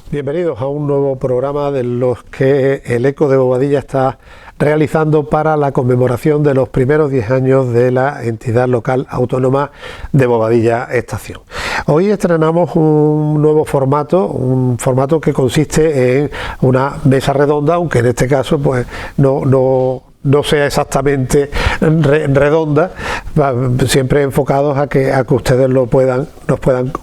Bienvenidos a un nuevo programa de los que el Eco de Bobadilla está realizando para la conmemoración de los primeros 10 años de la entidad local autónoma de Bobadilla Estación. Hoy estrenamos un nuevo formato, un formato que consiste en una mesa redonda, aunque en este caso pues no sea exactamente redonda, siempre enfocados a que ustedes nos puedan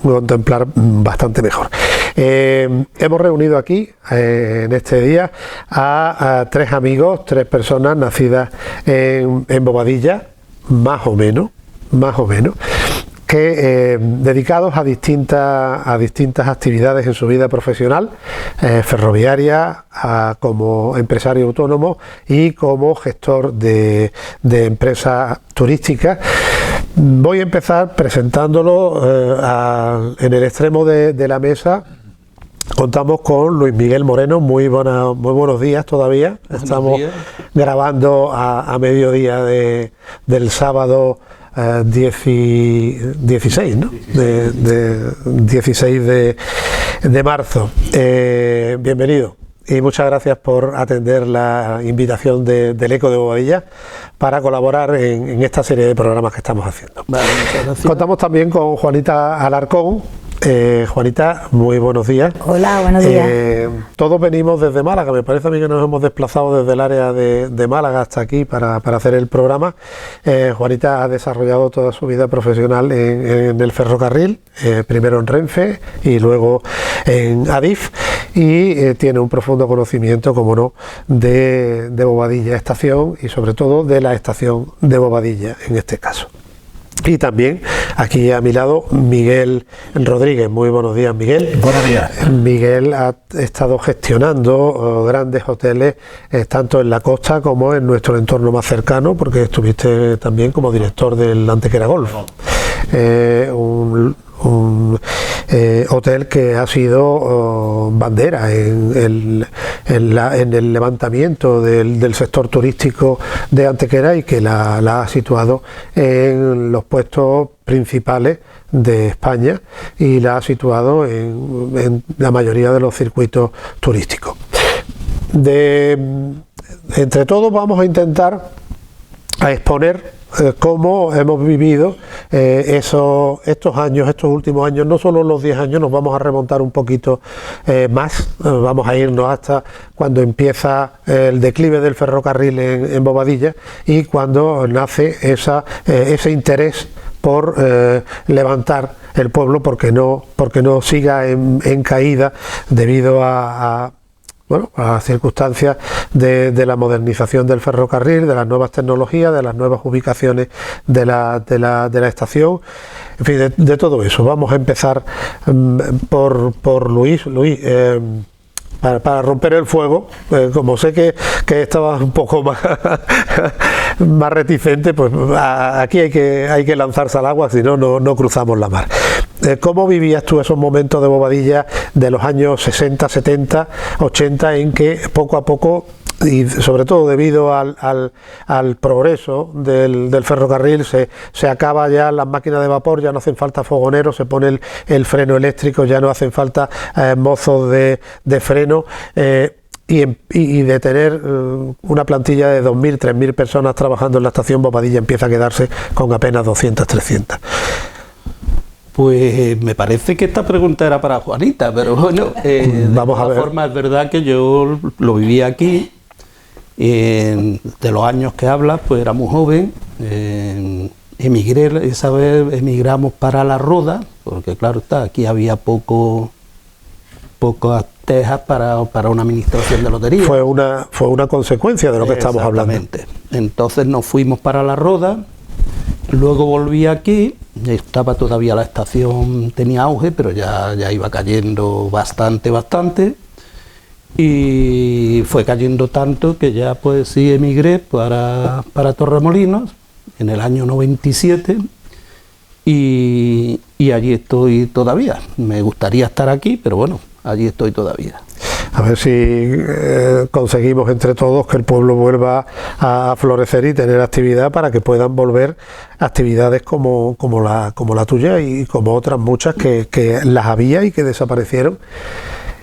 contemplar bastante mejor. Hemos reunido aquí en este día a tres amigos, tres personas nacidas en Bobadilla, más o menos, que dedicados a distintas actividades en su vida profesional, ferroviaria, como empresario autónomo y como gestor de empresas turísticas. Voy a empezar presentándolo en el extremo de la mesa. Contamos con Luis Miguel Moreno. Muy buenos días todavía. Estamos grabando a mediodía del sábado 16, ¿no? 16 de marzo. Bienvenido y muchas gracias por atender la invitación del Eco de Bobadilla para colaborar en esta serie de programas que estamos haciendo. Vale, muchas gracias. Contamos también con Juanita Alarcón. Juanita, muy buenos días. Hola, buenos días. Todos venimos desde Málaga, me parece a mí que nos hemos desplazado desde el área de Málaga hasta aquí para hacer el programa. Juanita ha desarrollado toda su vida profesional en el ferrocarril, primero en Renfe y luego en Adif, y tiene un profundo conocimiento, como no, de Bobadilla Estación y sobre todo de la estación de Bobadilla en este caso. Y también aquí a mi lado Miguel Rodríguez. Muy buenos días, Miguel. Buenos días. Miguel ha estado gestionando grandes hoteles tanto en la costa como en nuestro entorno más cercano, porque estuviste también como director del Antequera Golf. Un hotel que ha sido bandera en el levantamiento del sector turístico de Antequera y que la ha situado en los puestos principales de España y la ha situado en la mayoría de los circuitos turísticos. Entre todos vamos a intentar exponer cómo hemos vivido estos últimos años, no solo los 10 años, nos vamos a remontar un poquito más, vamos a irnos hasta cuando empieza el declive del ferrocarril en Bobadilla y cuando nace ese interés por levantar el pueblo porque no siga en caída debido a circunstancias de la modernización del ferrocarril, de las nuevas tecnologías, de las nuevas ubicaciones de la estación, en fin, de todo eso. Vamos a empezar por Luis, para romper el fuego, como sé que estabas un poco más reticente, pues aquí hay que lanzarse al agua, si no cruzamos la mar. ¿Cómo vivías tú esos momentos de Bobadilla de los años 60, 70, 80, en que poco a poco, y sobre todo debido al progreso del ferrocarril, se acaba ya las máquinas de vapor, ya no hacen falta fogoneros, se pone el freno eléctrico, ya no hacen falta mozos de freno, y de tener una plantilla de 2.000, 3.000 personas trabajando en la estación, Bobadilla empieza a quedarse con apenas 200, 300? Pues me parece que esta pregunta era para Juanita, pero bueno, vamos a ver. De todas formas es verdad que yo lo viví aquí, de los años que hablas, pues era muy joven, emigré, esa vez emigramos para La Roda, porque claro está, aquí había pocas tejas para una administración de lotería. Fue una consecuencia de lo que estamos hablando. Exactamente. Entonces nos fuimos para La Roda, luego volví aquí, estaba todavía la estación, tenía auge, pero ya iba cayendo bastante, y fue cayendo tanto que ya pues sí emigré para Torremolinos en el año 97 y allí estoy todavía. Me gustaría estar aquí, pero bueno, allí estoy todavía. A ver si conseguimos entre todos que el pueblo vuelva a florecer y tener actividad para que puedan volver actividades como la tuya y como otras muchas que las había y que desaparecieron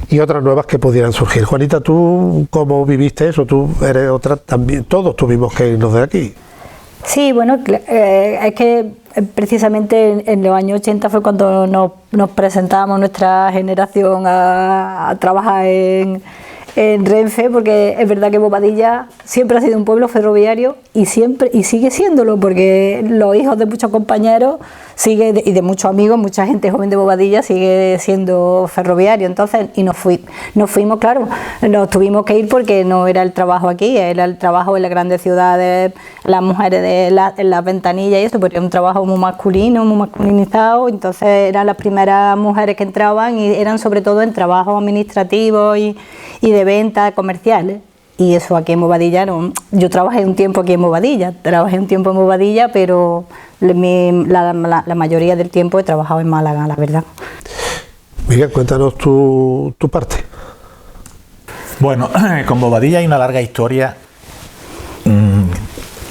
y otras nuevas que pudieran surgir. Juanita, ¿tú cómo viviste eso? Tú eres otra también, todos tuvimos que irnos de aquí. Sí, bueno, es que precisamente en los años 80 fue cuando nos presentábamos nuestra generación a trabajar en Renfe, porque es verdad que Bobadilla siempre ha sido un pueblo ferroviario y sigue siéndolo, porque los hijos de muchos compañeros y de muchos amigos, mucha gente joven de Bobadilla sigue siendo ferroviario. Entonces, y nos fuimos, claro, nos tuvimos que ir porque no era el trabajo aquí, era el trabajo en las grandes ciudades, las mujeres en las ventanillas y eso, porque era un trabajo muy masculino, muy masculinizado. Entonces eran las primeras mujeres que entraban y eran sobre todo en trabajos administrativos y de ventas comerciales. Y eso aquí en Bobadilla no. Yo trabajé un tiempo aquí en Bobadilla, pero la mayoría del tiempo he trabajado en Málaga, la verdad. Miguel, cuéntanos tu parte. Bueno, con Bobadilla hay una larga historia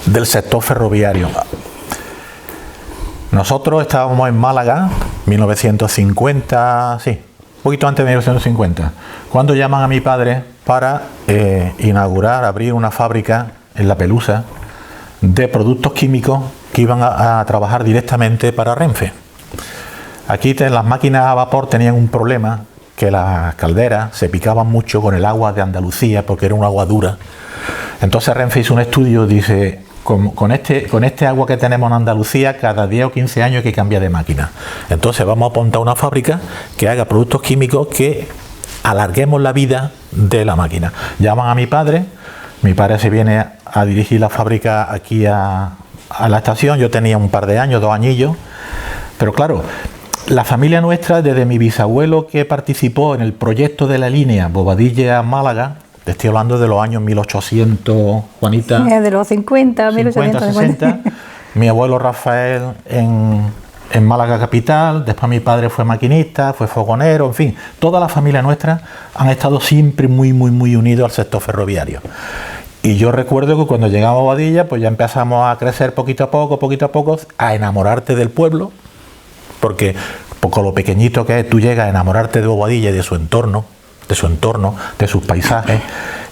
del sector ferroviario. Nosotros estábamos en Málaga, 1950, sí, un poquito antes de 1950, cuando llaman a mi padre para abrir una fábrica en La Pelusa de productos químicos que iban a trabajar directamente para Renfe. Aquí las máquinas a vapor tenían un problema, que las calderas se picaban mucho con el agua de Andalucía porque era un agua dura. Entonces Renfe hizo un estudio, dice, con este agua que tenemos en Andalucía, cada 10 o 15 años hay que cambiar de máquina. Entonces vamos a apuntar una fábrica que haga productos químicos que alarguemos la vida de la máquina. Llaman a mi padre se viene a dirigir la fábrica aquí a la estación. Yo tenía un par de años, 2 añillos, pero claro, la familia nuestra, desde mi bisabuelo que participó en el proyecto de la línea Bobadilla-Málaga, te estoy hablando de los años 1800, Juanita. Sí, de los 50, 60. Mi abuelo Rafael en Málaga capital, después mi padre fue maquinista, fue fogonero, en fin, toda la familia nuestra han estado siempre muy unidos al sector ferroviario. Y yo recuerdo que cuando llegamos a Bobadilla, pues ya empezamos a crecer poquito a poco, a enamorarte del pueblo, porque con lo pequeñito que es, tú llegas a enamorarte de Bobadilla y de su entorno, de sus paisajes,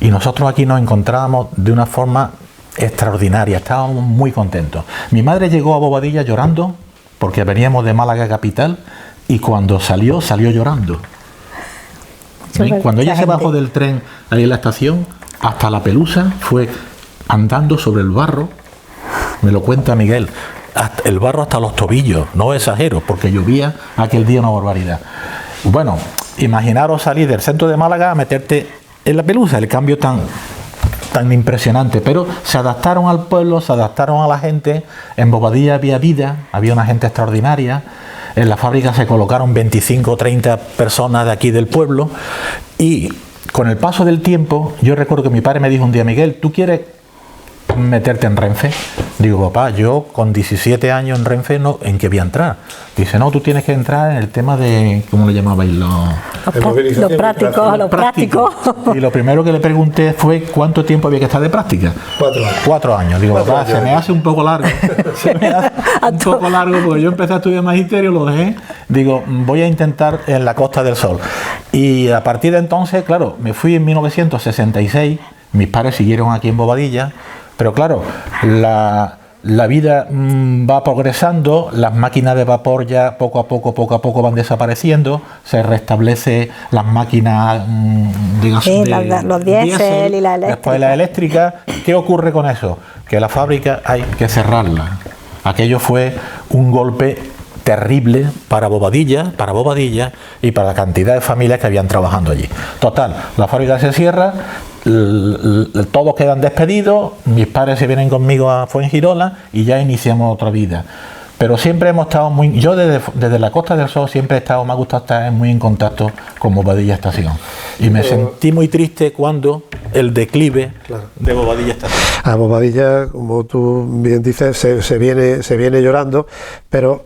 y nosotros aquí nos encontrábamos de una forma extraordinaria, estábamos muy contentos. Mi madre llegó a Bobadilla llorando, porque veníamos de Málaga capital, y cuando salió llorando. Cuando ella se bajó del tren ahí en la estación, hasta La Pelusa, fue andando sobre el barro, me lo cuenta Miguel, el barro hasta los tobillos, no exagero, porque llovía aquel día una barbaridad. Bueno, imaginaros salir del centro de Málaga a meterte en La Pelusa, el cambio tan impresionante, pero se adaptaron al pueblo, se adaptaron a la gente. En Bobadilla había vida, había una gente extraordinaria. En la fábrica se colocaron 25 o 30 personas de aquí del pueblo, y con el paso del tiempo, yo recuerdo que mi padre me dijo un día: Miguel, ¿tú quieres meterte en Renfe? Digo, papá, yo con 17 años en Renfe, no, ¿en qué voy a entrar? Dice, no, tú tienes que entrar en el tema de, ¿cómo le llamabais? Los prácticos. Y lo primero que le pregunté fue cuánto tiempo había que estar de práctica. 4 años. 4 años. Digo, papá, se me hace un poco largo. Porque yo empecé a estudiar magisterio, lo dejé. Digo, voy a intentar en la Costa del Sol. Y a partir de entonces, claro, me fui en 1966, mis padres siguieron aquí en Bobadilla, pero claro, la vida va progresando, las máquinas de vapor ya poco a poco van desapareciendo, se restablece las máquinas de gas, los diésel y la eléctrica. Después la eléctrica. ¿Qué ocurre con eso? Que la fábrica hay que cerrarla. Aquello fue un golpe terrible para Bobadilla y para la cantidad de familias que habían trabajando allí. Total, la fábrica se cierra, todos quedan despedidos, mis padres se vienen conmigo a Fuengirola y ya iniciamos otra vida. Pero siempre hemos estado yo desde la Costa del Sol siempre he estado, me ha gustado estar muy en contacto con Bobadilla Estación. Y me sentí muy triste cuando el declive de Bobadilla Estación. A Bobadilla, como tú bien dices, se viene llorando, pero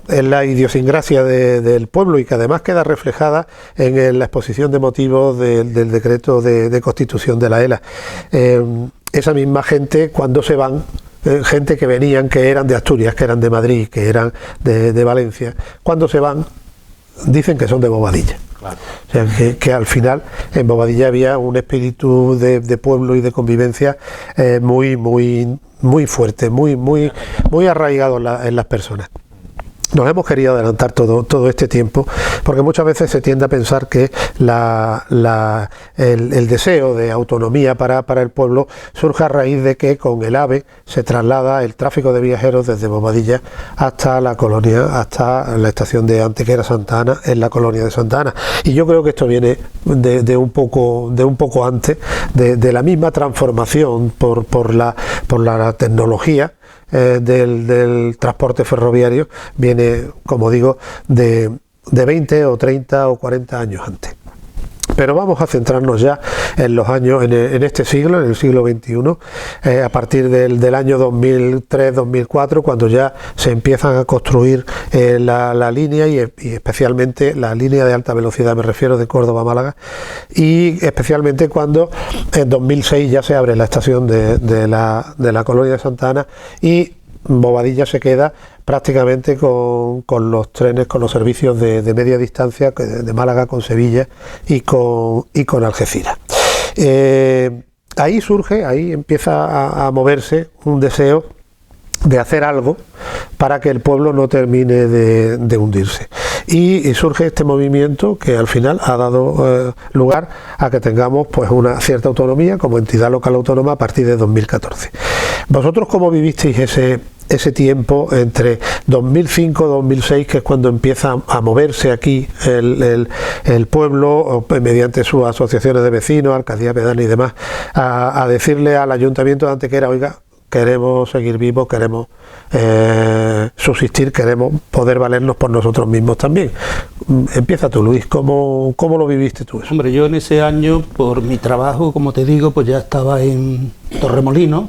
es la idiosincrasia del pueblo, y que además queda reflejada en la exposición de motivos del decreto de constitución de la ELA. Esa misma gente, cuando se van, gente que venían, que eran de Asturias, que eran de Madrid, que eran de Valencia, cuando se van, dicen que son de Bobadilla. Claro. O sea, que al final en Bobadilla había un espíritu de pueblo y de convivencia muy fuerte, muy arraigado en las personas. Nos hemos querido adelantar todo este tiempo porque muchas veces se tiende a pensar que el deseo de autonomía para el pueblo surge a raíz de que con el AVE se traslada el tráfico de viajeros desde Bobadilla hasta la colonia, hasta la estación de Antequera Santa Ana, en la colonia de Santa Ana. Y yo creo que esto viene de un poco antes, de la misma transformación por la tecnología. Del transporte ferroviario viene, como digo, de 20 o 30 o 40 años antes. Pero vamos a centrarnos ya en los años, en este siglo, en el siglo XXI, a partir del año 2003-2004, cuando ya se empiezan a construir la línea y especialmente la línea de alta velocidad, me refiero, de Córdoba a Málaga, y especialmente cuando en 2006 ya se abre la estación de la colonia de Santa Ana y Bobadilla se queda prácticamente con los trenes, con los servicios de media distancia de Málaga con Sevilla y con Algeciras. Ahí empieza a moverse un deseo de hacer algo para que el pueblo no termine de hundirse. Y surge este movimiento que al final ha dado lugar a que tengamos pues una cierta autonomía como entidad local autónoma a partir de 2014. ¿Vosotros cómo vivisteis ese tiempo entre 2005-2006, que es cuando empieza a moverse aquí el pueblo mediante sus asociaciones de vecinos, alcaldía pedánea y demás, a decirle al ayuntamiento de Antequera, oiga, queremos seguir vivos, queremos subsistir, queremos poder valernos por nosotros mismos también? Empieza tú, Luis, ¿cómo lo viviste tú eso? Hombre, yo en ese año, por mi trabajo, como te digo, pues ya estaba en Torremolinos,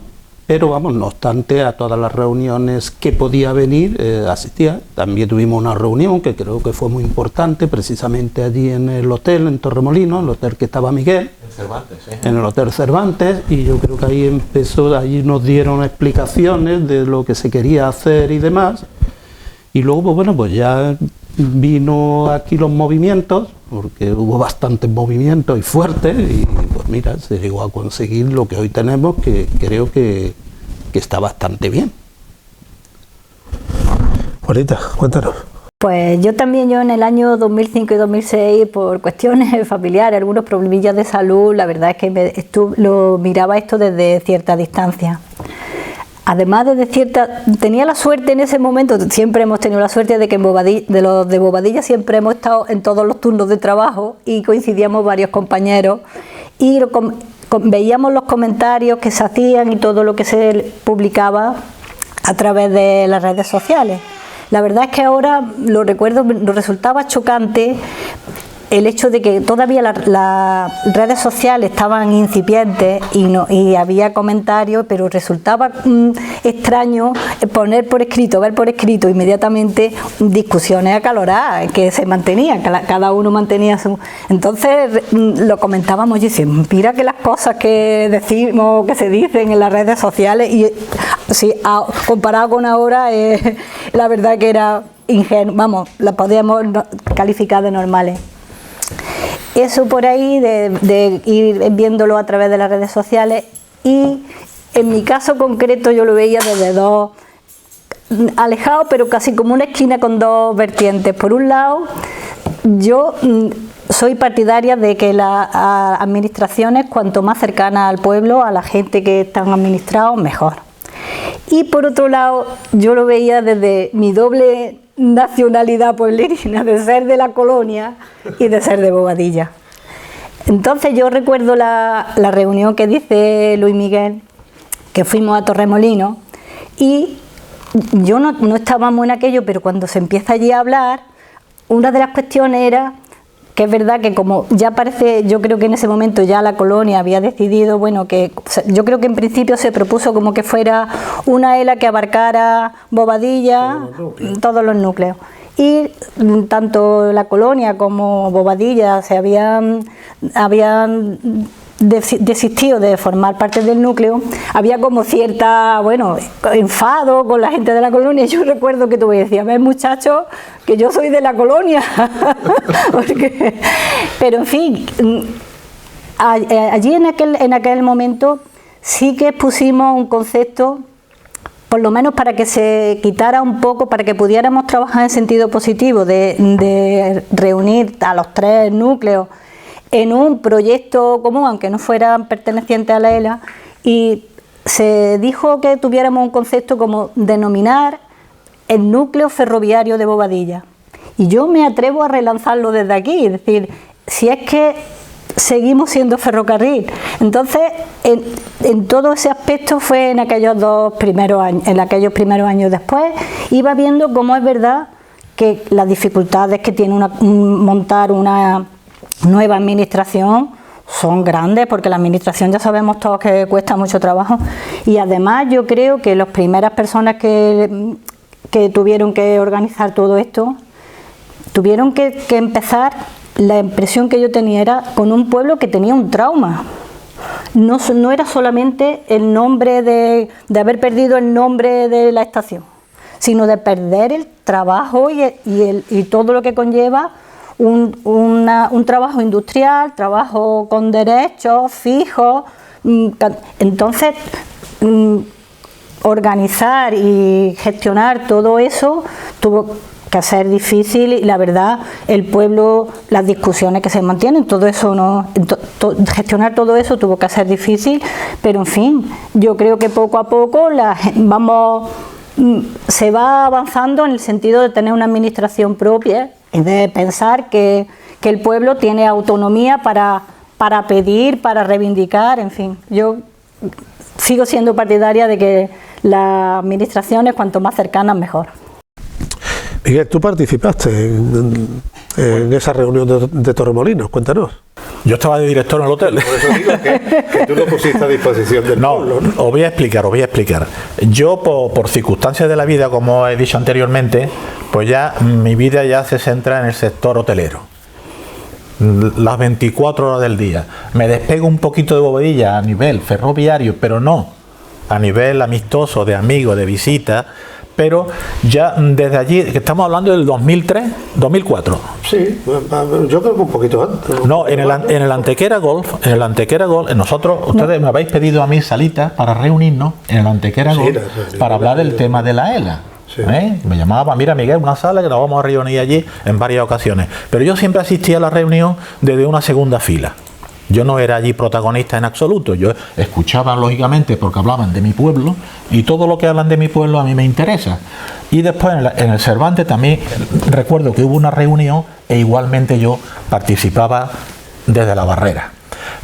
pero vamos, no obstante, a todas las reuniones que podía venir, asistía. También tuvimos una reunión que creo que fue muy importante, precisamente allí en el hotel, en Torremolinos, el hotel que estaba Miguel. En Cervantes, ¿sí? En el Hotel Cervantes, y yo creo que ahí nos dieron explicaciones de lo que se quería hacer y demás. Y luego, pues bueno, pues ya vino aquí los movimientos, porque hubo bastantes movimientos y fuertes, y pues mira, se llegó a conseguir lo que hoy tenemos, que creo que está bastante bien. Juanita, cuéntanos. Pues yo en el año 2005 y 2006, por cuestiones familiares, algunos problemillas de salud, la verdad es que lo miraba esto desde cierta distancia. Además, tenía la suerte en ese momento, siempre hemos tenido la suerte de que los de Bobadilla siempre hemos estado en todos los turnos de trabajo y coincidíamos varios compañeros y veíamos los comentarios que se hacían y todo lo que se publicaba a través de las redes sociales. La verdad es que ahora lo recuerdo, nos resultaba chocante el hecho de que todavía las redes sociales estaban incipientes y había comentarios, pero resultaba extraño ver por escrito inmediatamente discusiones acaloradas que se mantenían, cada uno mantenía su... Entonces lo comentábamos y decíamos, mira que las cosas que decimos, que se dicen en las redes sociales, y sí, comparado con ahora, la verdad que era ingenuo, vamos, la podíamos calificar de normales. Eso por ahí, de ir viéndolo a través de las redes sociales, y en mi caso concreto yo lo veía desde dos, alejado, pero casi como una esquina con dos vertientes. Por un lado, yo soy partidaria de que las administraciones, cuanto más cercanas al pueblo, a la gente que están administrados, mejor. Y por otro lado, yo lo veía desde mi doble nacionalidad pueblerina, de ser de la colonia y de ser de Bobadilla. Entonces yo recuerdo la reunión que dice Luis Miguel, que fuimos a Torremolinos, y yo no estábamos en aquello, pero cuando se empieza allí a hablar, una de las cuestiones era que es verdad que como ya parece, yo creo que en ese momento ya la colonia había decidido, bueno, que yo creo que en principio se propuso como que fuera una ELA que abarcara Bobadilla, todos los núcleos. Y tanto la colonia como Bobadilla se habían desistido de formar parte del núcleo. Había como cierta, enfado con la gente de la colonia. Yo recuerdo que tú me decías, ves muchachos, que yo soy de la colonia, porque Pero en fin, allí en aquel momento sí que expusimos un concepto, por lo menos para que se quitara un poco, para que pudiéramos trabajar en sentido positivo, de reunir a los 3 núcleos en un proyecto común, aunque no fueran pertenecientes a la ELA, y se dijo que tuviéramos un concepto como denominar el núcleo ferroviario de Bobadilla. Y yo me atrevo a relanzarlo desde aquí, es decir, si es que seguimos siendo ferrocarril. Entonces, en todo ese aspecto fue en aquellos primeros años después, iba viendo cómo es verdad que las dificultades que tiene montar una nueva administración son grandes, porque la administración ya sabemos todos que cuesta mucho trabajo, y además yo creo que las primeras personas que tuvieron que organizar todo esto, tuvieron que empezar, la impresión que yo tenía era con un pueblo que tenía un trauma. No era solamente el nombre de haber perdido el nombre de la estación, sino de perder el trabajo y todo lo que conlleva un trabajo industrial, trabajo con derechos fijos. Entonces, organizar y gestionar todo eso tuvo que ser difícil, y la verdad, el pueblo, las discusiones que se mantienen, todo eso gestionar todo eso tuvo que ser difícil, pero en fin, yo creo que poco a poco se va avanzando en el sentido de tener una administración propia y de pensar que el pueblo tiene autonomía para pedir, para reivindicar, en fin. Yo sigo siendo partidaria de que las administraciones, cuanto más cercanas, mejor. Miguel, tú participaste en esa reunión de Torremolinos, cuéntanos. Yo estaba de director en el hotel. Por eso digo que tú lo pusiste a disposición del pueblo, ¿no? Os voy a explicar. Yo, por circunstancias de la vida, como he dicho anteriormente, pues ya mi vida ya se centra en el sector hotelero. Las 24 horas del día. Me despego un poquito de Bobadilla a nivel ferroviario, pero no a nivel amistoso, de amigos, de visita. Pero ya desde allí, que estamos hablando del 2003, 2004. Sí, yo creo que un poquito antes. No, en el Antequera Golf, ustedes me habéis pedido a mí salitas para reunirnos en el Antequera Golf para hablar del tema de la ELA. Sí. Me llamaba, mira Miguel, una sala que nos vamos a reunir allí en varias ocasiones. Pero yo siempre asistía a la reunión desde una segunda fila. Yo no era allí protagonista en absoluto, yo escuchaba lógicamente porque hablaban de mi pueblo, y todo lo que hablan de mi pueblo a mí me interesa. Y después en el Cervantes también recuerdo que hubo una reunión e igualmente yo participaba desde la barrera.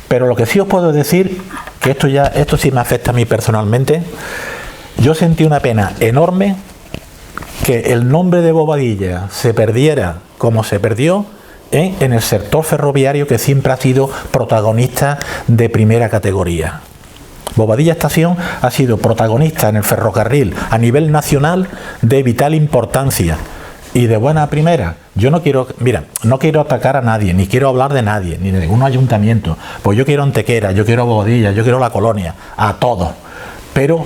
Pero lo que sí os puedo decir, que esto sí me afecta a mí personalmente, yo sentí una pena enorme que el nombre de Bobadilla se perdiera como se perdió en el sector ferroviario, que siempre ha sido protagonista de primera categoría. Bobadilla Estación ha sido protagonista en el ferrocarril a nivel nacional de vital importancia y de buena primera. Yo no quiero atacar a nadie, ni quiero hablar de nadie, ni de ningún ayuntamiento, pues yo quiero Antequera, yo quiero Bobadilla, yo quiero La Colonia, a todos. Pero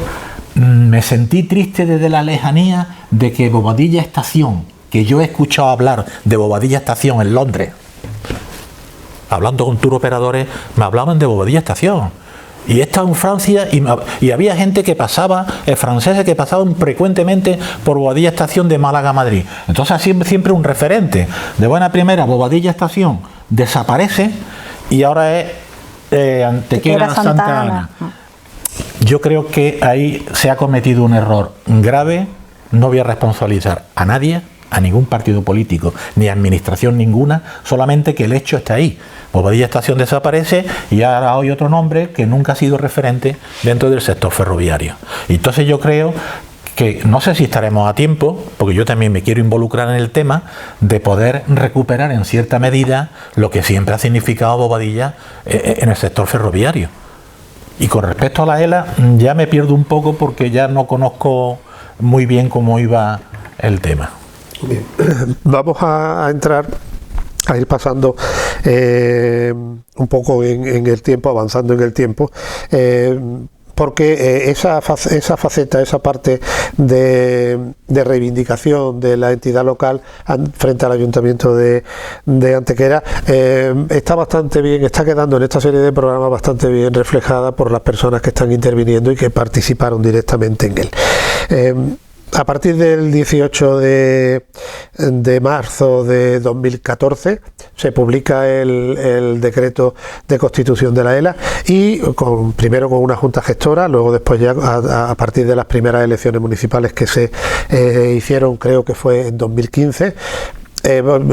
me sentí triste desde la lejanía de que Bobadilla Estación, que yo he escuchado hablar de Bobadilla Estación en Londres, hablando con tour operadores, me hablaban de Bobadilla Estación. Y he estado en Francia y había gente que pasaba, franceses que pasaban frecuentemente por Bobadilla Estación de Málaga a Madrid. Entonces siempre un referente. De buena primera, Bobadilla Estación desaparece y ahora es Antequera Santa Ana. Yo creo que ahí se ha cometido un error grave. No voy a responsabilizar a nadie, a ningún partido político, ni administración ninguna, solamente que el hecho está ahí. Bobadilla Estación desaparece y ahora hay otro nombre que nunca ha sido referente dentro del sector ferroviario. Y entonces yo creo que, no sé si estaremos a tiempo, porque yo también me quiero involucrar en el tema, de poder recuperar en cierta medida lo que siempre ha significado Bobadilla en el sector ferroviario. Y con respecto a la ELA, ya me pierdo un poco porque ya no conozco muy bien cómo iba el tema. Bien. Vamos a ir pasando un poco en el tiempo, avanzando en el tiempo. porque esa faceta, esa parte de reivindicación de la entidad local frente al Ayuntamiento de Antequera está bastante bien, está quedando en esta serie de programas bastante bien reflejada por las personas que están interviniendo y que participaron directamente en él. A partir del 18 de marzo de 2014 se publica el decreto de constitución de la ELA y primero con una junta gestora, luego después ya a partir de las primeras elecciones municipales que se hicieron, creo que fue en 2015,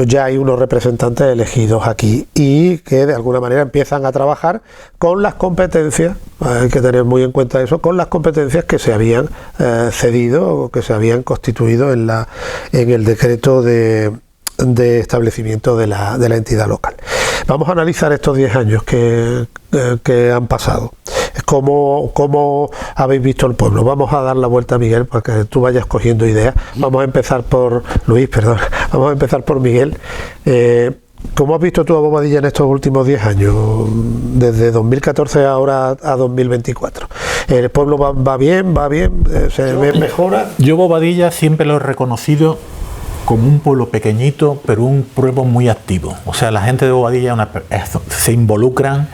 ya hay unos representantes elegidos aquí y que de alguna manera empiezan a trabajar con las competencias, hay que tener muy en cuenta eso, con las competencias que se habían cedido o que se habían constituido en el decreto de establecimiento de la entidad local. Vamos a analizar estos 10 años que han pasado. ¿Cómo habéis visto el pueblo? Vamos a dar la vuelta a Miguel para que tú vayas cogiendo ideas. Vamos a empezar por Luis, perdón. Vamos a empezar por Miguel. ¿Cómo has visto tú a Bobadilla en estos últimos 10 años? Desde 2014 ahora a 2024. ¿El pueblo va bien? ¿Se mejora? Yo Bobadilla siempre lo he reconocido como un pueblo pequeñito, pero un pueblo muy activo. O sea, la gente de Bobadilla se involucran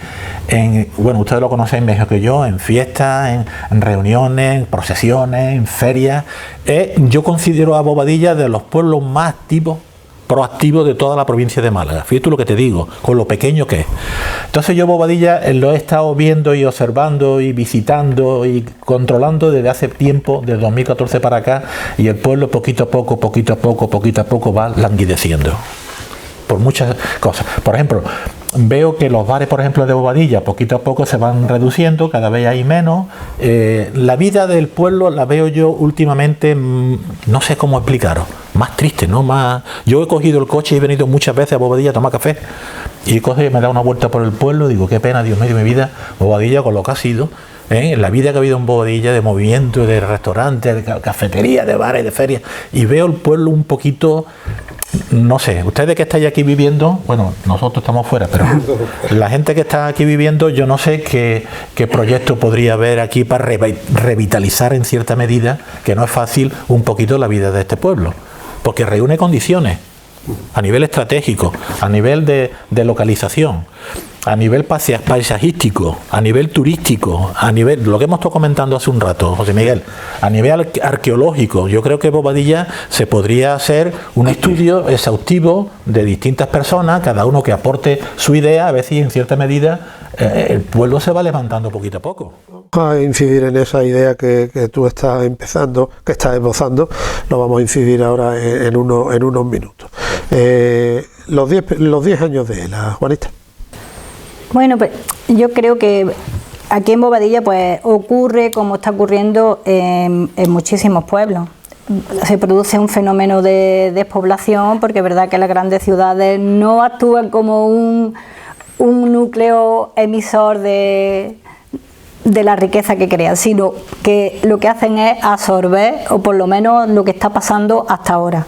en, bueno, ustedes lo conocen mejor que yo, en fiestas, en reuniones, en procesiones, en ferias. Yo considero a Bobadilla de los pueblos más activos, proactivos de toda la provincia de Málaga. Fíjate tú lo que te digo, con lo pequeño que es. Entonces yo Bobadilla lo he estado viendo y observando y visitando y controlando desde hace tiempo, desde 2014 para acá, y el pueblo poquito a poco va languideciendo. Por muchas cosas. Por ejemplo, veo que los bares, por ejemplo, de Bobadilla, poquito a poco se van reduciendo, cada vez hay menos. La vida del pueblo la veo yo últimamente, no sé cómo explicaros, más triste, ¿no? Yo he cogido el coche y he venido muchas veces a Bobadilla a tomar café y me he dado una vuelta por el pueblo, digo, qué pena, Dios mío, mi vida, Bobadilla con lo que ha sido. La vida que ha habido en Bobadilla, de movimiento, de restaurantes, de cafetería, de bares, de ferias, y veo el pueblo un poquito, no sé, ustedes que estáis aquí viviendo, bueno, nosotros estamos fuera, pero la gente que está aquí viviendo, yo no sé qué proyecto podría haber aquí para revitalizar en cierta medida, que no es fácil, un poquito la vida de este pueblo, porque reúne condiciones a nivel estratégico, a nivel de localización, a nivel paisajístico, a nivel turístico, a nivel, lo que hemos estado comentando hace un rato, José Miguel, a nivel arqueológico. Yo creo que Bobadilla se podría hacer un estudio exhaustivo de distintas personas, cada uno que aporte su idea, a ver si en cierta medida el pueblo se va levantando poquito a poco. Vamos a incidir en esa idea que tú estás empezando, que estás esbozando, lo vamos a incidir ahora en unos minutos. Los 10 años de ELA, Juanita. Bueno, pues yo creo que aquí en Bobadilla pues ocurre como está ocurriendo en muchísimos pueblos. Se produce un fenómeno de despoblación porque es verdad que las grandes ciudades no actúan como un núcleo emisor de la riqueza que crean, sino que lo que hacen es absorber, o por lo menos lo que está pasando hasta ahora.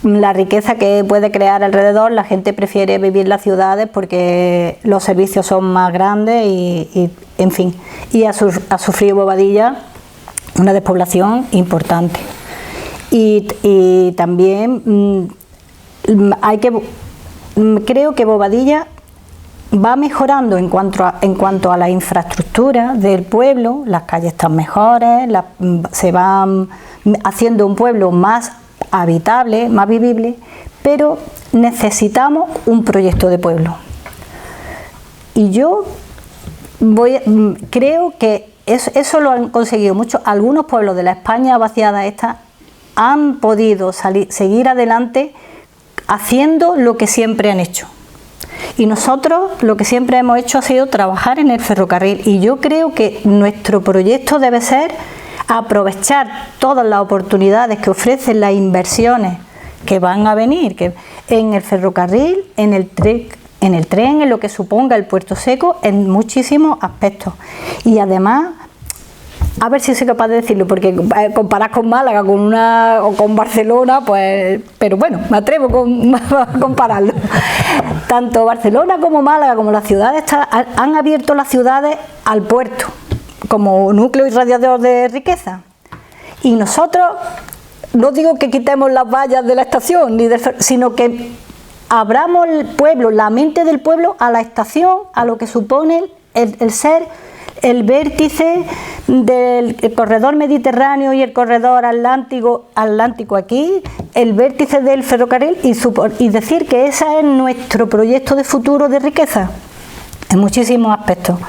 La riqueza que puede crear alrededor, la gente prefiere vivir en las ciudades porque los servicios son más grandes y en fin, y ha sufrido Bobadilla una despoblación importante. Y también creo que Bobadilla va mejorando en cuanto a la infraestructura del pueblo, las calles están mejores, se van haciendo un pueblo más habitable, más vivible, pero necesitamos un proyecto de pueblo. Y yo creo que eso lo han conseguido mucho. Algunos pueblos de la España vaciada esta han podido seguir adelante haciendo lo que siempre han hecho. Y nosotros lo que siempre hemos hecho ha sido trabajar en el ferrocarril, y yo creo que nuestro proyecto debe ser aprovechar todas las oportunidades que ofrecen las inversiones que van a venir, que en el ferrocarril, en el tren, en lo que suponga el Puerto Seco, en muchísimos aspectos. Y además, a ver si soy capaz de decirlo, porque comparar con Málaga o con Barcelona, pues, pero bueno, me atrevo a compararlo. Tanto Barcelona como Málaga, como las ciudades, han abierto las ciudades al puerto, como núcleo irradiador de riqueza. Y nosotros, no digo que quitemos las vallas de la estación, sino que abramos el pueblo, la mente del pueblo a la estación, a lo que supone el ser el vértice del corredor mediterráneo y el corredor atlántico aquí, el vértice del ferrocarril, y decir que ese es nuestro proyecto de futuro de riqueza en muchísimos aspectos.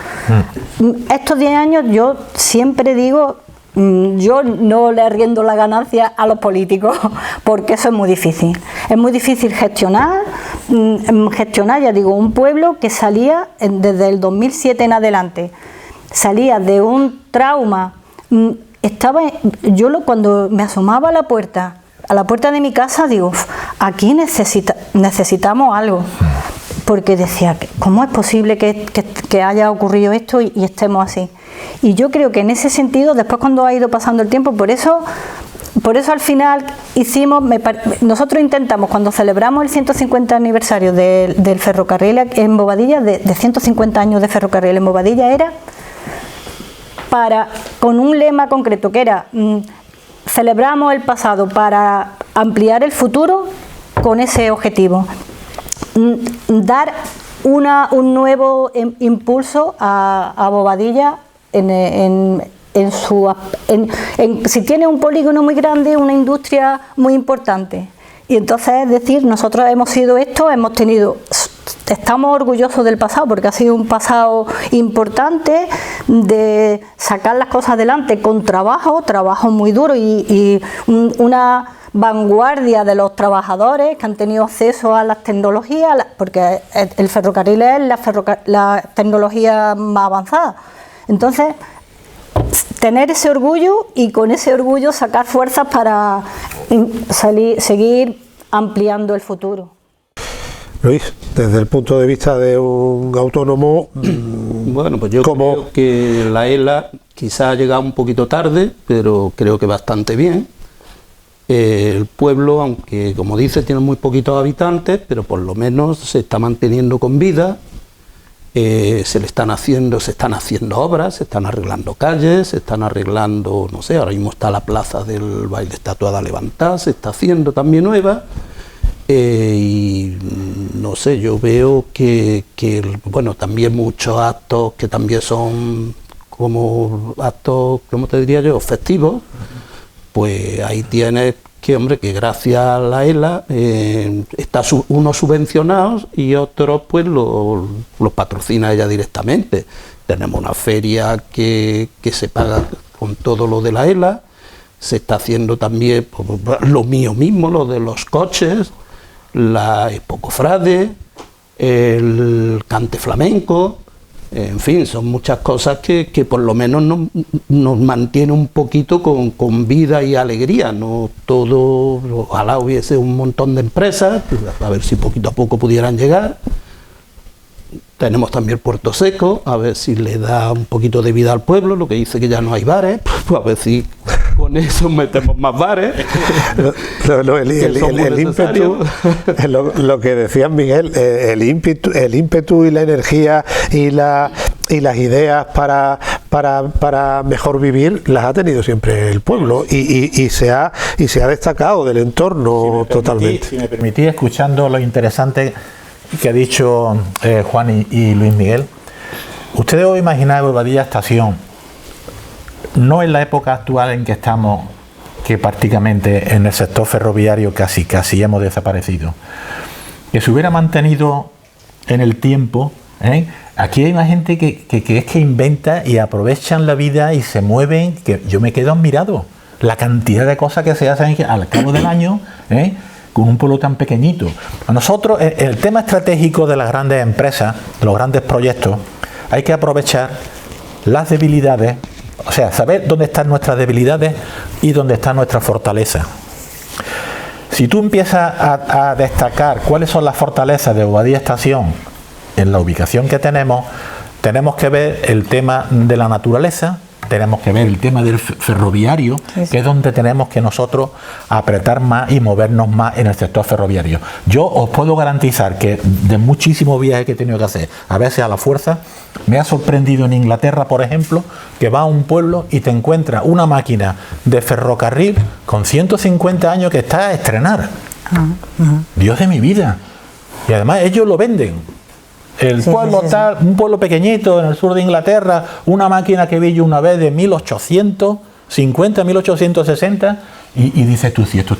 Estos 10 años yo siempre digo, yo no le arriendo la ganancia a los políticos, porque eso es muy difícil. Es muy difícil gestionar, ya digo, un pueblo que salía desde el 2007 en adelante, salía de un trauma. Cuando me asomaba a la puerta de mi casa, digo, aquí necesitamos algo. Porque decía, ¿cómo es posible que haya ocurrido esto y estemos así? Y yo creo que en ese sentido, después cuando ha ido pasando el tiempo, por eso al final nosotros intentamos, cuando celebramos el 150 aniversario del ferrocarril en Bobadilla, de 150 años de ferrocarril en Bobadilla, era con un lema concreto, que era celebramos el pasado para ampliar el futuro, con ese objetivo. Dar un nuevo impulso a Bobadilla si tiene un polígono muy grande, una industria muy importante. Y entonces, es decir, nosotros hemos sido esto, estamos orgullosos del pasado, porque ha sido un pasado importante de sacar las cosas adelante con trabajo muy duro y una vanguardia de los trabajadores que han tenido acceso a las tecnologías, porque el ferrocarril es la tecnología más avanzada. Entonces, tener ese orgullo y con ese orgullo sacar fuerzas para seguir ampliando el futuro. Luis, desde el punto de vista de un autónomo, bueno, pues yo creo que la ELA quizá ha llegado un poquito tarde, pero creo que bastante bien. El pueblo, aunque como dice tiene muy poquitos habitantes, pero por lo menos se está manteniendo con vida. Se están haciendo obras, se están arreglando calles, se están arreglando, no sé, ahora mismo está la plaza del baile estatuada levantada, se está haciendo también nueva. Y no sé, yo veo que bueno, también muchos actos que también son como actos, ¿cómo te diría yo?, festivos. Pues ahí tienes que, hombre, que gracias a la ELA está unos subvencionados y otros pues los patrocina ella directamente. Tenemos una feria que se paga con todo lo de la ELA, se está haciendo también pues, lo mío mismo, lo de los coches, la Expo Cofrade, el cante flamenco. En fin, son muchas cosas que por lo menos nos mantiene un poquito con vida y alegría. No todo, ojalá hubiese un montón de empresas, pues a ver si poquito a poco pudieran llegar. Tenemos también Puerto Seco, a ver si le da un poquito de vida al pueblo, lo que dice que ya no hay bares, pues a ver si con eso metemos más bares. El ímpetu, lo que decía Miguel, el ímpetu y la energía y las ideas para mejor vivir las ha tenido siempre el pueblo y se ha destacado del entorno totalmente. Si me permitís, escuchando lo interesante que ha dicho Juan y Luis Miguel, ustedes os imagináis Bobadilla Estación, no en la época actual en que estamos, que prácticamente en el sector ferroviario casi hemos desaparecido, que se hubiera mantenido en el tiempo. Aquí hay una gente que es que inventa y aprovechan la vida y se mueven, que yo me quedo admirado la cantidad de cosas que se hacen al cabo del año, con un pueblo tan pequeñito. A nosotros, el tema estratégico de las grandes empresas, de los grandes proyectos, hay que aprovechar las debilidades, o sea, saber dónde están nuestras debilidades y dónde están nuestras fortalezas. Si tú empiezas a destacar cuáles son las fortalezas de Bobadilla Estación en la ubicación que tenemos que ver el tema de la naturaleza, tenemos que ver el tema del ferroviario, sí. que es donde tenemos que nosotros apretar más y movernos más en el sector ferroviario. Yo os puedo garantizar que de muchísimos viajes que he tenido que hacer, a veces a la fuerza, me ha sorprendido en Inglaterra, por ejemplo, que va a un pueblo y te encuentras una máquina de ferrocarril con 150 años que está a estrenar. Dios de mi vida. Y además ellos lo venden. El pueblo está, un pueblo pequeñito en el sur de Inglaterra, una máquina que vi yo una vez de 1850, 1860, y dices tú, si esto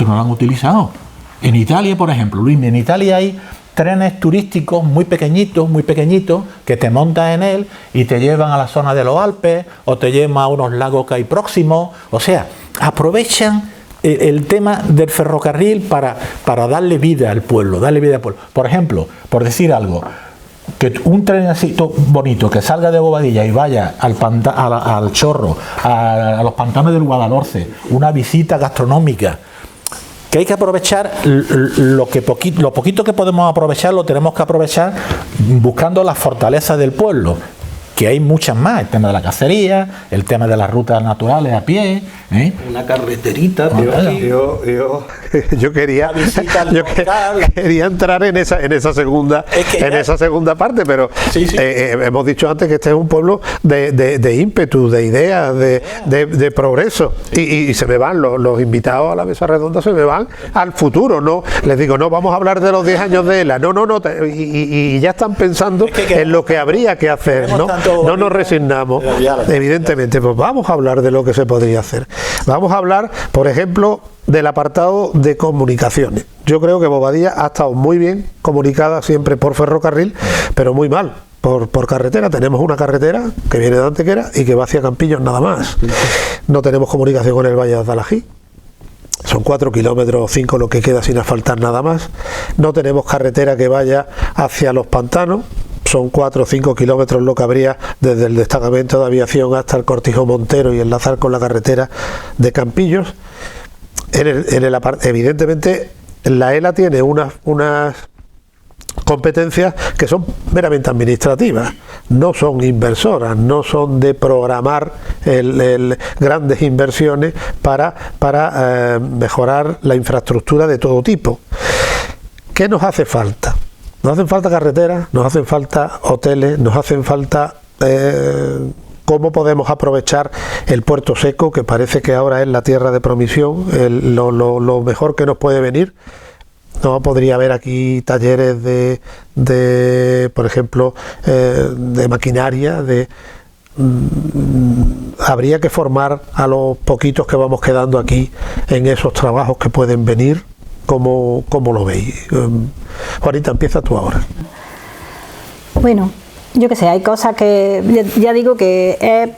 no lo han utilizado. En Italia, por ejemplo, Luis, en Italia hay trenes turísticos muy pequeñitos, que te montas en él y te llevan a la zona de los Alpes o te llevan a unos lagos que hay próximos. O sea, aprovechan el tema del ferrocarril para darle vida al pueblo, Por ejemplo, por decir algo, que un trenecito bonito que salga de Bobadilla y vaya al Chorro, a los pantanos del Guadalhorce, una visita gastronómica, que hay que aprovechar lo poquito que podemos aprovechar, lo tenemos que aprovechar buscando las fortalezas del pueblo, que hay muchas más, el tema de la cacería, el tema de las rutas naturales a pie, una carreterita. Yo quería entrar en esa segunda parte, pero hemos dicho antes que este es un pueblo de ímpetu, de ideas, de progreso, y se me van los invitados a la mesa redonda, se me van al futuro, no les digo, no vamos a hablar de los 10 años de ELA, no, y ya están pensando en lo que habría que hacer, no nos resignamos, evidentemente. Pues vamos a hablar de lo que se podría hacer. Vamos a hablar, por ejemplo, del apartado de comunicaciones. Yo creo que Bobadilla ha estado muy bien comunicada siempre por ferrocarril, pero muy mal por carretera. Tenemos una carretera que viene de Antequera y que va hacia Campillos nada más. No tenemos comunicación con el Valle de Azalají. Son 4 kilómetros o 5 lo que queda sin asfaltar nada más. No tenemos carretera que vaya hacia los pantanos. Son 4 o 5 kilómetros lo que habría desde el destacamento de aviación hasta el Cortijo Montero y enlazar con la carretera de Campillos. Evidentemente, la ELA tiene unas competencias que son meramente administrativas, no son inversoras, no son de programar grandes inversiones para mejorar la infraestructura de todo tipo. ¿Qué nos hace falta? Nos hacen falta carreteras, nos hacen falta hoteles, nos hacen falta cómo podemos aprovechar el puerto seco, que parece que ahora es la tierra de promisión, lo mejor que nos puede venir. No podría haber aquí talleres de por ejemplo, de maquinaria, habría que formar a los poquitos que vamos quedando aquí en esos trabajos que pueden venir. ¿Cómo lo veis? Juanita, empieza tú ahora. Bueno, yo qué sé, hay cosas que ya digo que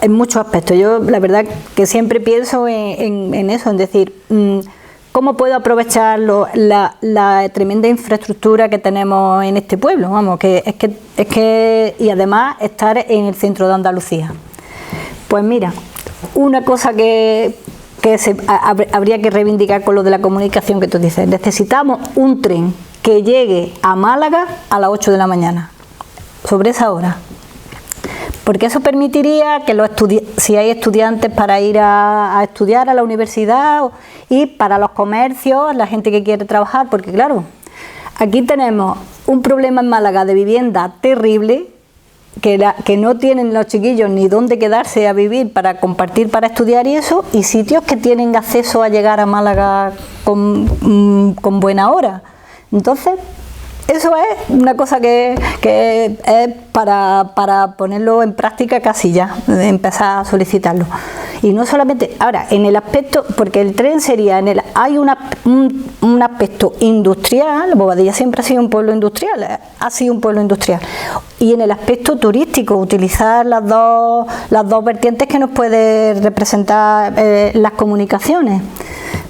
en muchos aspectos. Yo la verdad que siempre pienso en eso, en decir, ¿cómo puedo aprovechar la tremenda infraestructura que tenemos en este pueblo? Vamos, y además estar en el centro de Andalucía. Pues mira, una cosa que habría que reivindicar con lo de la comunicación que tú dices. Necesitamos un tren que llegue a Málaga a las 8 de la mañana, sobre esa hora. Porque eso permitiría que si hay estudiantes para ir a estudiar a la universidad y para los comercios, la gente que quiere trabajar, porque claro, aquí tenemos un problema en Málaga de vivienda terrible, que no tienen los chiquillos ni dónde quedarse a vivir para compartir, para estudiar y eso, y sitios que tienen acceso a llegar a Málaga con buena hora. Entonces, eso es una cosa que es para ponerlo en práctica casi ya, empezar a solicitarlo. Y no solamente, ahora, en el aspecto, porque el tren sería, hay un aspecto industrial, Bobadilla siempre ha sido un pueblo industrial, y en el aspecto turístico, utilizar las dos vertientes que nos puede representar las comunicaciones.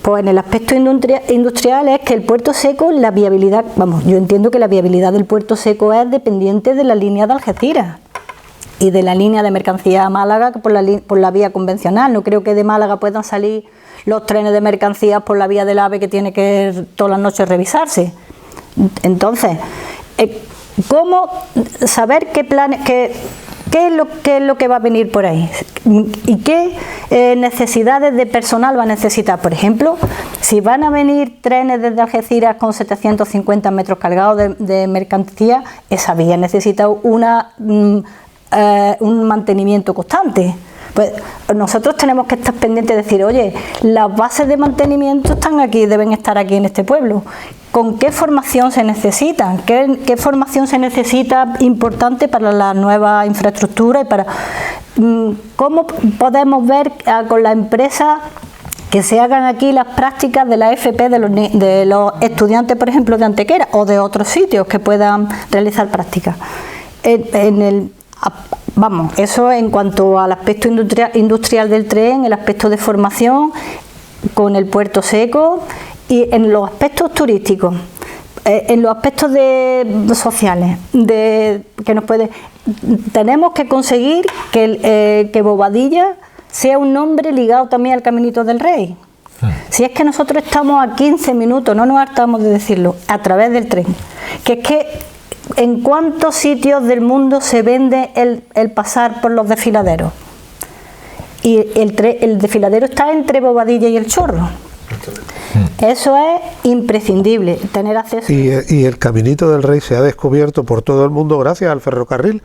Pues en el aspecto industrial es que el puerto seco, la viabilidad, yo entiendo que la viabilidad del puerto seco es dependiente de la línea de Algeciras y de la línea de mercancía a Málaga por la vía convencional. No creo que de Málaga puedan salir los trenes de mercancías por la vía del AVE, que tiene que todas las noches revisarse. Entonces, ¿cómo saber qué planes, ¿Qué es lo que va a venir por ahí? ¿Y qué necesidades de personal va a necesitar? Por ejemplo, si van a venir trenes desde Algeciras con 750 metros cargados de mercancía, esa vía necesita un mantenimiento constante. Pues nosotros tenemos que estar pendientes de decir, oye, las bases de mantenimiento están aquí, deben estar aquí en este pueblo. ¿Con qué formación se necesitan? ¿Qué formación se necesita importante para la nueva infraestructura? Y para cómo podemos ver con la empresa que se hagan aquí las prácticas de la FP de los estudiantes, por ejemplo, de Antequera o de otros sitios que puedan realizar prácticas? Vamos, eso en cuanto al aspecto industrial del tren, el aspecto de formación con el puerto seco y en los aspectos turísticos, en los aspectos sociales, tenemos que conseguir que Bobadilla sea un nombre ligado también al Caminito del Rey. Si es que nosotros estamos a 15 minutos, no nos hartamos de decirlo, a través del tren, que es que ¿en cuántos sitios del mundo se vende el pasar por los desfiladeros? Y el desfiladero está entre Bobadilla y El Chorro. Eso es imprescindible, tener acceso. Y el Caminito del Rey se ha descubierto por todo el mundo gracias al ferrocarril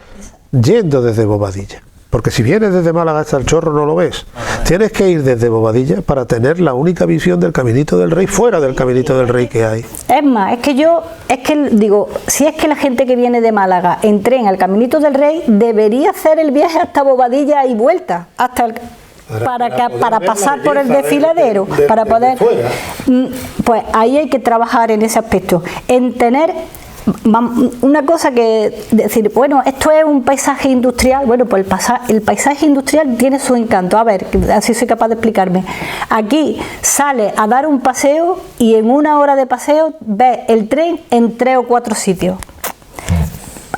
yendo desde Bobadilla. Porque si vienes desde Málaga hasta El Chorro no lo ves. Tienes que ir desde Bobadilla para tener la única visión del Caminito del Rey fuera del Caminito del Rey que hay. Es más, digo, si es que la gente que viene de Málaga en tren al Caminito del Rey debería hacer el viaje hasta Bobadilla y vuelta, para pasar por el desfiladero, para poder, pues ahí hay que trabajar en ese aspecto, en tener una cosa que decir, bueno, esto es un paisaje industrial. Bueno, pues el paisaje industrial tiene su encanto. A ver, así soy capaz de explicarme. Aquí sale a dar un paseo y en una hora de paseo ves el tren en 3 o 4 sitios.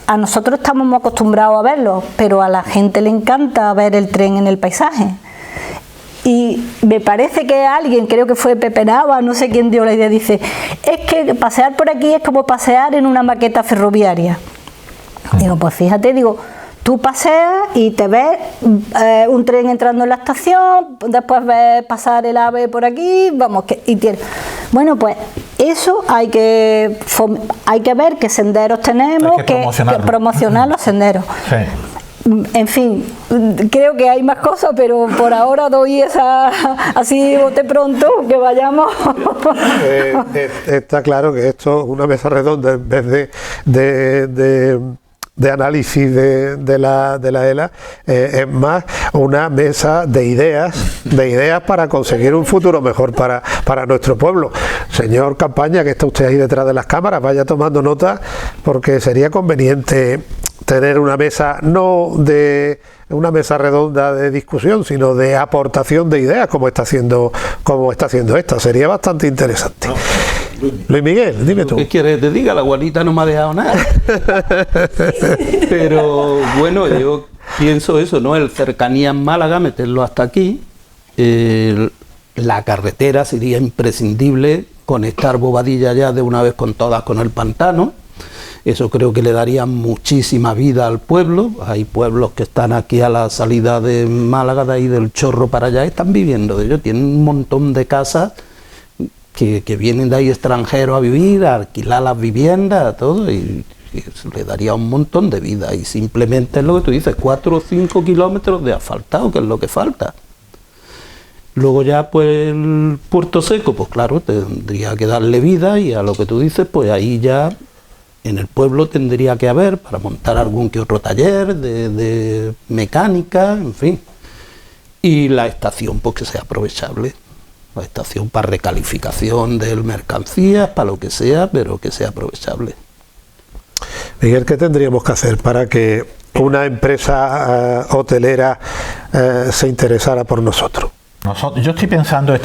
A nosotros estamos muy acostumbrados a verlo, pero a la gente le encanta ver el tren en el paisaje. Y me parece que alguien, creo que fue Pepe Nava, no sé quién dio la idea, dice, es que pasear por aquí es como pasear en una maqueta ferroviaria. Digo, pues fíjate, tú paseas y te ves un tren entrando en la estación, después ves pasar el AVE por aquí, bueno, pues eso hay que ver qué senderos tenemos, que promocionar los senderos. Sí. En fin, creo que hay más cosas, pero por ahora doy esa así bote pronto, que vayamos. Está claro que esto es una mesa redonda en vez de análisis de la ELA, es más una mesa de ideas para conseguir un futuro mejor para nuestro pueblo. Señor Campaña, que está usted ahí detrás de las cámaras, vaya tomando nota, porque sería conveniente tener una mesa, no de una mesa redonda de discusión, sino de aportación de ideas, como está haciendo esta. Sería bastante interesante. Luis Miguel, dime tú. ¿Qué quieres que te diga? La abuelita no me ha dejado nada. Pero bueno, yo pienso eso, ¿no? El cercanía en Málaga, meterlo hasta aquí. La carretera sería imprescindible, conectar Bobadilla ya de una vez con todas con el pantano. Eso creo que le daría muchísima vida al pueblo. Hay pueblos que están aquí a la salida de Málaga, de ahí del Chorro para allá, están viviendo de ello. Tienen un montón de casas que vienen de ahí extranjeros a vivir, a alquilar las viviendas, todo, y eso le daría un montón de vida. Y simplemente es lo que tú dices, 4 o 5 kilómetros de asfaltado, que es lo que falta. Luego ya pues el Puerto Seco, pues claro, tendría que darle vida, y a lo que tú dices, pues ahí ya en el pueblo tendría que haber, para montar algún que otro taller de mecánica, en fin. Y la estación, pues que sea aprovechable. La estación para recalificación de mercancías, para lo que sea, pero que sea aprovechable. Miguel, ¿qué tendríamos que hacer para que una empresa hotelera se interesara por nosotros? Yo estoy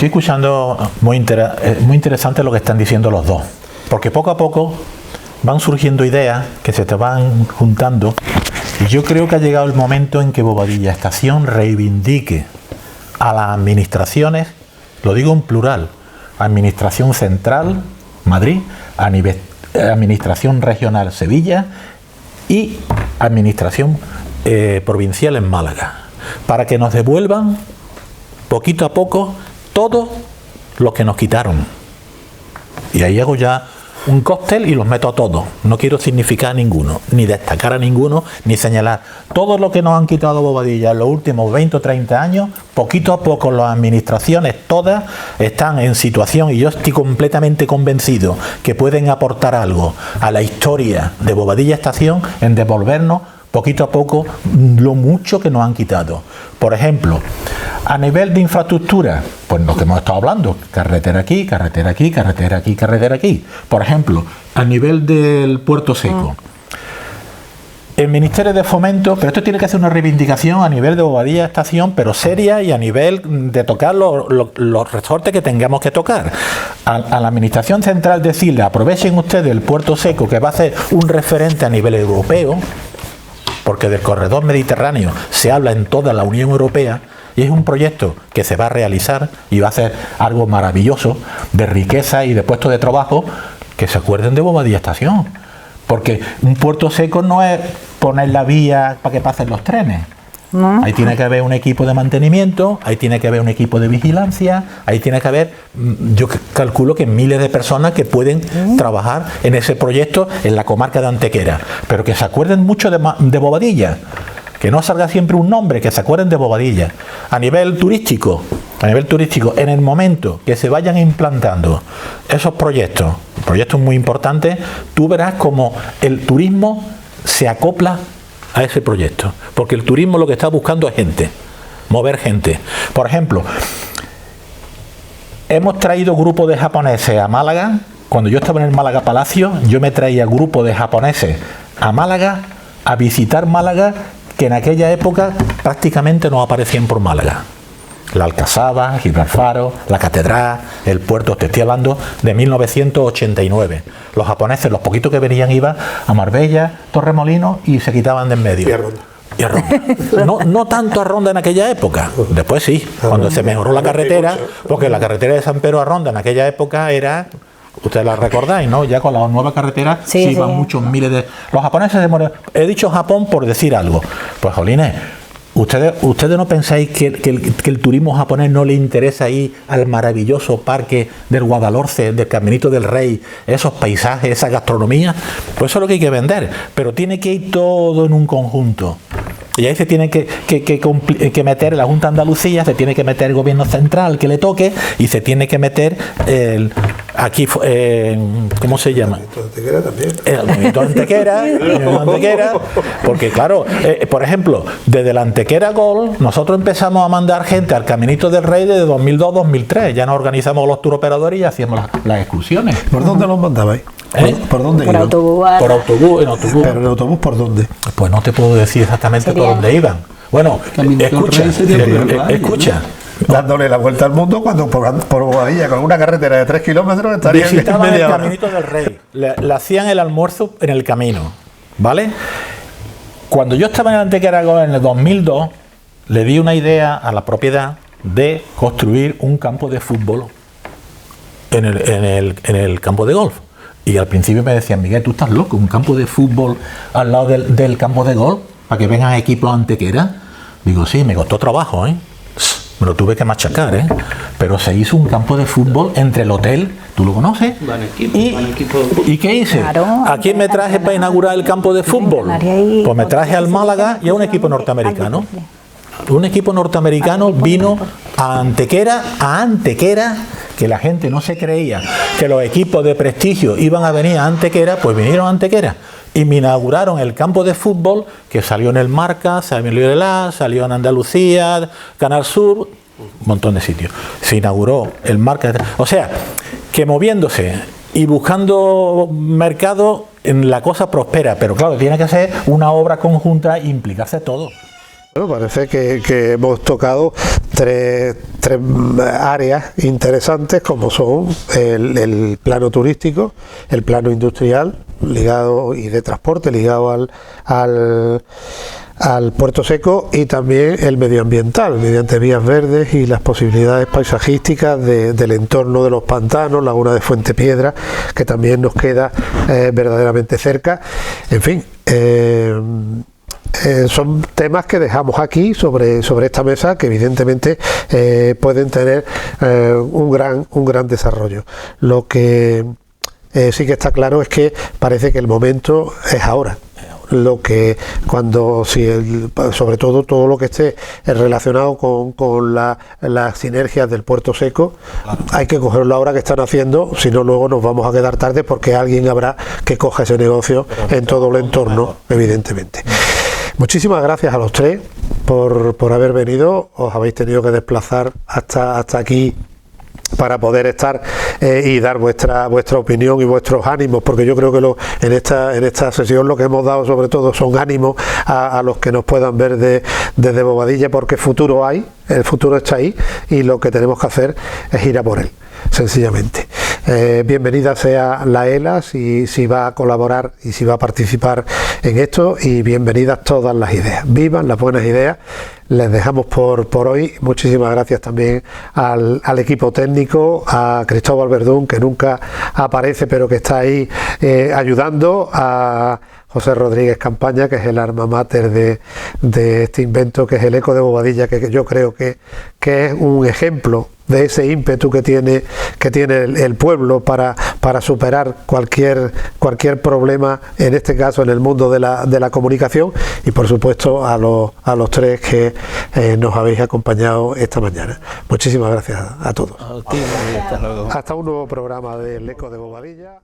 escuchando muy interesante lo que están diciendo los dos, porque poco a poco van surgiendo ideas que se te van juntando, y yo creo que ha llegado el momento en que Bobadilla Estación reivindique a las administraciones, lo digo en plural, Administración Central, Madrid, Administración Regional, Sevilla, y Administración provincial en Málaga, para que nos devuelvan poquito a poco todo lo que nos quitaron. Y ahí hago ya un cóctel y los meto a todos. No quiero significar a ninguno, ni destacar a ninguno, ni señalar. Todo lo que nos han quitado Bobadilla en los últimos 20 o 30 años, poquito a poco las administraciones todas están en situación, y yo estoy completamente convencido que pueden aportar algo a la historia de Bobadilla Estación en devolvernos poquito a poco lo mucho que nos han quitado. Por ejemplo, a nivel de infraestructura, pues lo que hemos estado hablando, carretera aquí, carretera aquí, carretera aquí, carretera aquí. Por ejemplo, a nivel del Puerto Seco, el Ministerio de Fomento, pero esto tiene que hacer una reivindicación a nivel de Bobadilla Estación, pero seria, y a nivel de tocar los resortes que tengamos que tocar. A la Administración Central decirle, aprovechen ustedes el Puerto Seco, que va a ser un referente a nivel europeo, porque del corredor mediterráneo se habla en toda la Unión Europea, y es un proyecto que se va a realizar y va a ser algo maravilloso de riqueza y de puestos de trabajo. Que se acuerden de Bobadilla Estación, porque un puerto seco no es poner la vía para que pasen los trenes. No. Ahí tiene que haber un equipo de mantenimiento, ahí tiene que haber un equipo de vigilancia, ahí tiene que haber, yo calculo que miles de personas que pueden trabajar en ese proyecto en la comarca de Antequera, pero que se acuerden mucho de Bobadilla, que no salga siempre un nombre, que se acuerden de Bobadilla. A nivel turístico, en el momento que se vayan implantando esos proyectos muy importantes, tú verás como el turismo se acopla a ese proyecto, porque el turismo lo que está buscando es gente, mover gente. Por ejemplo, hemos traído grupos de japoneses a Málaga. Cuando yo estaba en el Málaga Palacio, yo me traía grupos de japoneses a Málaga a visitar Málaga, que en aquella época prácticamente no aparecían por Málaga. La Alcazaba, Gibraltar, la Catedral, el puerto. Te estoy hablando de 1989. Los japoneses, los poquitos que venían, iban a Marbella, Torremolinos, y se quitaban de en medio. Y a Ronda. No tanto a Ronda en aquella época. Después sí, cuando se mejoró la carretera, porque la carretera de San Pedro a Ronda en aquella época era... Ustedes la recordáis, ¿no? Ya con la nueva carretera sí iban muchos miles de... Los japoneses se morían. He dicho Japón por decir algo. Pues, jolines, ¿ustedes no pensáis que el turismo japonés no le interesa ir al maravilloso parque del Guadalhorce, del Caminito del Rey, esos paisajes, esa gastronomía? Pues eso es lo que hay que vender, pero tiene que ir todo en un conjunto. Y ahí se tiene que meter la Junta de Andalucía, se tiene que meter el gobierno central que le toque, y se tiene que meter ¿cómo se llama? El movimiento Antequera, porque claro, por ejemplo, desde la Antequera Golf, nosotros empezamos a mandar gente al Caminito del Rey desde 2002-2003, ya nos organizamos los turoperadores y hacíamos las excursiones. ¿Por dónde los mandabais? ¿Por dónde iban? Autobús. Por autobús, en autobús. ¿Pero en autobús por dónde? Pues no te puedo decir exactamente por dónde iban. Bueno, escucha. Dándole la vuelta al mundo, cuando por Bobadilla, con una carretera de 3 kilómetros, estarían visitaban el Caminito del Rey. Le hacían el almuerzo en el camino, ¿vale? Cuando yo estaba en el Antequera Golf en el 2002, le di una idea a la propiedad de construir un campo de fútbol en el campo de golf. Y al principio me decían, Miguel, tú estás loco, un campo de fútbol al lado del campo de golf, para que vengan equipos a Antequera. Digo, sí, me costó trabajo, me lo tuve que machacar, pero se hizo un campo de fútbol entre el hotel, ¿tú lo conoces? ¿Y qué hice? Claro, ¿A quién me traje para inaugurar el campo de fútbol? Pues me traje al Málaga y a un equipo norteamericano. Un equipo norteamericano vino a Antequera, que la gente no se creía que los equipos de prestigio iban a venir a Antequera, pues vinieron a Antequera y me inauguraron el campo de fútbol, que salió en el Marca, salió en el AS, salió en Andalucía, Canal Sur, un montón de sitios. Se inauguró el Marca, o sea, que moviéndose y buscando mercado, la cosa prospera, pero claro, tiene que ser una obra conjunta e implicarse todo. Bueno, parece que hemos tocado tres áreas interesantes, como son el plano turístico, el plano industrial ligado y de transporte ligado al Puerto Seco, y también el medioambiental, mediante vías verdes y las posibilidades paisajísticas del entorno de los pantanos, Laguna de Fuentepiedra, que también nos queda verdaderamente cerca. En fin, son temas que dejamos aquí sobre esta mesa, que evidentemente pueden tener un gran desarrollo. Lo que sí que está claro es que parece que el momento es ahora. Lo que sobre todo lo que esté relacionado con las sinergias del Puerto Seco, hay que cogerlo ahora que están haciendo, si no luego nos vamos a quedar tarde porque alguien habrá que coja ese negocio en todo el entorno, evidentemente. Muchísimas gracias a los tres por haber venido. Os habéis tenido que desplazar hasta aquí para poder estar y dar vuestra opinión y vuestros ánimos, porque yo creo que en esta sesión lo que hemos dado sobre todo son ánimos a los que nos puedan ver desde Bobadilla, porque futuro hay, el futuro está ahí y lo que tenemos que hacer es ir a por él, sencillamente. Bienvenida sea la ELA si va a colaborar y si va a participar en esto, y bienvenidas todas las ideas. Vivan las buenas ideas. Les dejamos por hoy. Muchísimas gracias también al equipo técnico, a Cristóbal Verdún, que nunca aparece pero que está ahí ayudando, a José Rodríguez Campaña, que es el alma mater de este invento que es el Eco de Bobadilla, que yo creo que es un ejemplo de ese ímpetu que tiene el pueblo para superar cualquier problema, en este caso en el mundo de la comunicación, y por supuesto a los tres que nos habéis acompañado esta mañana. Muchísimas gracias a todos. Hasta luego. Hasta un nuevo programa del Eco de Bobadilla.